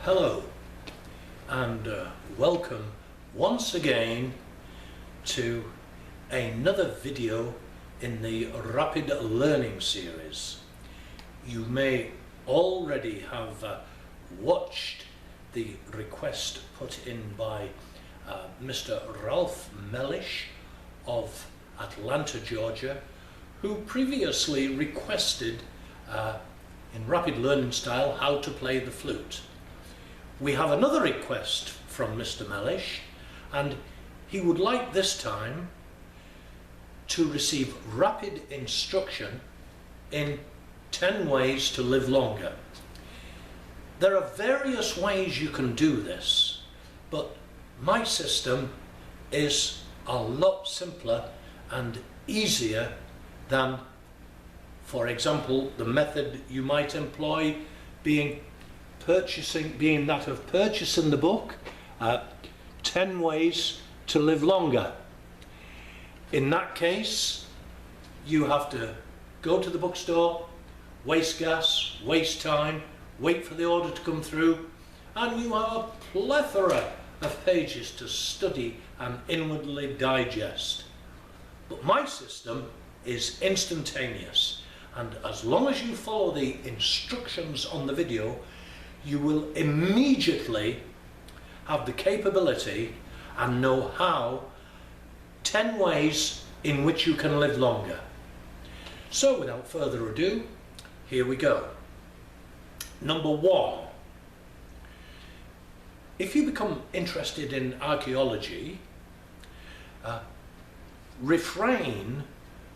Hello and welcome once again to another video in the Rapid Learning series. You may already have watched the request put in by Mr. Ralph Mellish of Atlanta, Georgia, who previously requested in Rapid Learning style how to play the flute. We have another request from Mr. Mellish, and he would like this time to receive rapid instruction in 10 ways to live longer. There are various ways you can do this, but my system is a lot simpler and easier than, for example, the method you might employ being that of purchasing the book, 10 Ways to Live Longer. In that case, you have to go to the bookstore, waste gas, waste time, wait for the order to come through, and you have a plethora of pages to study and inwardly digest. But my system is instantaneous, and as long as you follow the instructions on the video, you will immediately have the capability and know how 10 ways in which you can live longer. So without further ado, here we go. Number 1. If you become interested in archaeology, refrain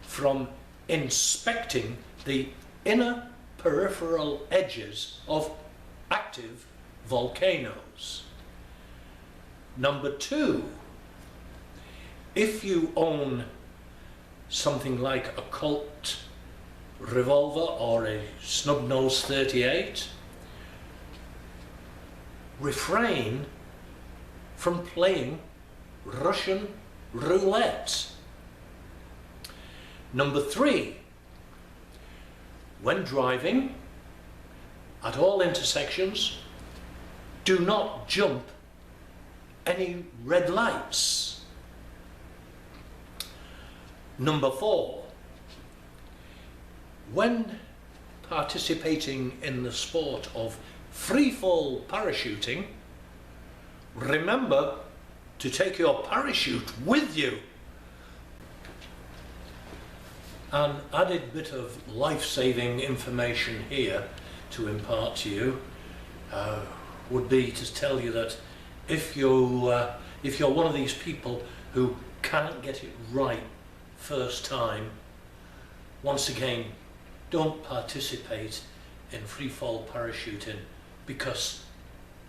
from inspecting the inner peripheral edges of active volcanoes. Number 2, if you own something like a Colt revolver or a snub-nose 38, refrain from playing Russian roulette. Number 3, when driving at all intersections, do not jump any red lights. Number 4, when participating in the sport of free-fall parachuting, remember to take your parachute with you. An added bit of life-saving information here to impart to you would be to tell you that if you're one of these people who can't get it right first time, once again, don't participate in free-fall parachuting, because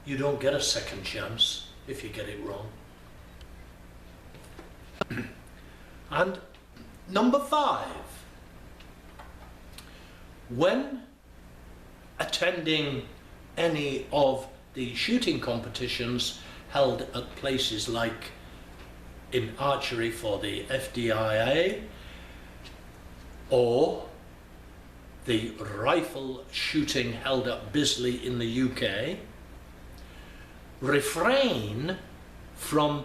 you don't get a second chance if you get it wrong. And number 5, when attending any of the shooting competitions held at places like in archery for the FDIA or the rifle shooting held at Bisley in the UK, refrain from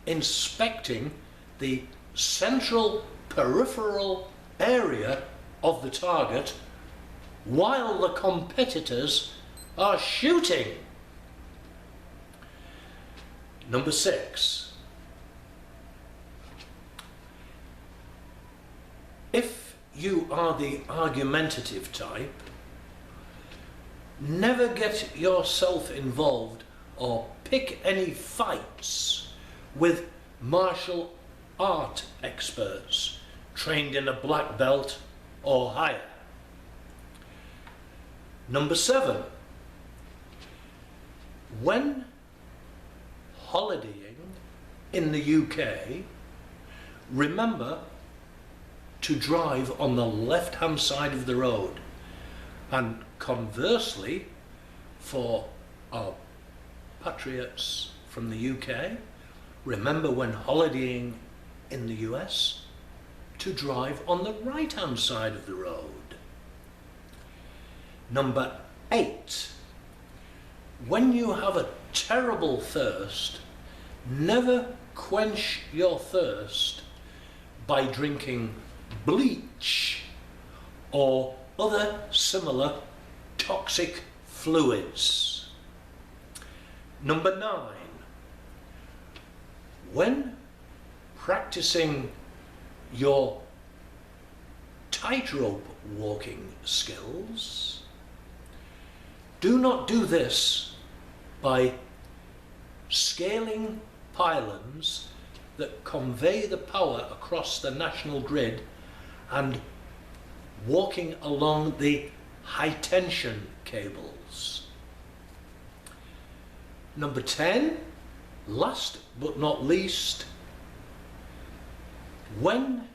inspecting the central peripheral area of the target while the competitors are shooting. Number 6, if you are the argumentative type, never get yourself involved or pick any fights with martial art experts trained in a black belt or higher. Number 7, when holidaying in the UK, remember to drive on the left-hand side of the road. And conversely, for our patriots from the UK, remember when holidaying in the US to drive on the right-hand side of the road. Number 8, when you have a terrible thirst, never quench your thirst by drinking bleach or other similar toxic fluids. Number 9. When practicing your tightrope walking skills, do not do this by scaling pylons that convey the power across the national grid and walking along the high tension cables. Number 10, last but not least, when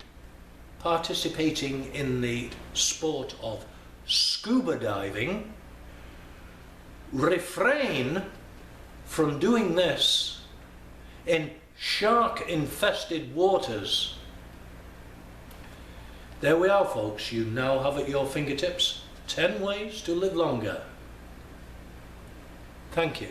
participating in the sport of scuba diving, refrain from doing this in shark-infested waters. There we are, folks. You now have at your fingertips 10 ways to live longer. Thank you.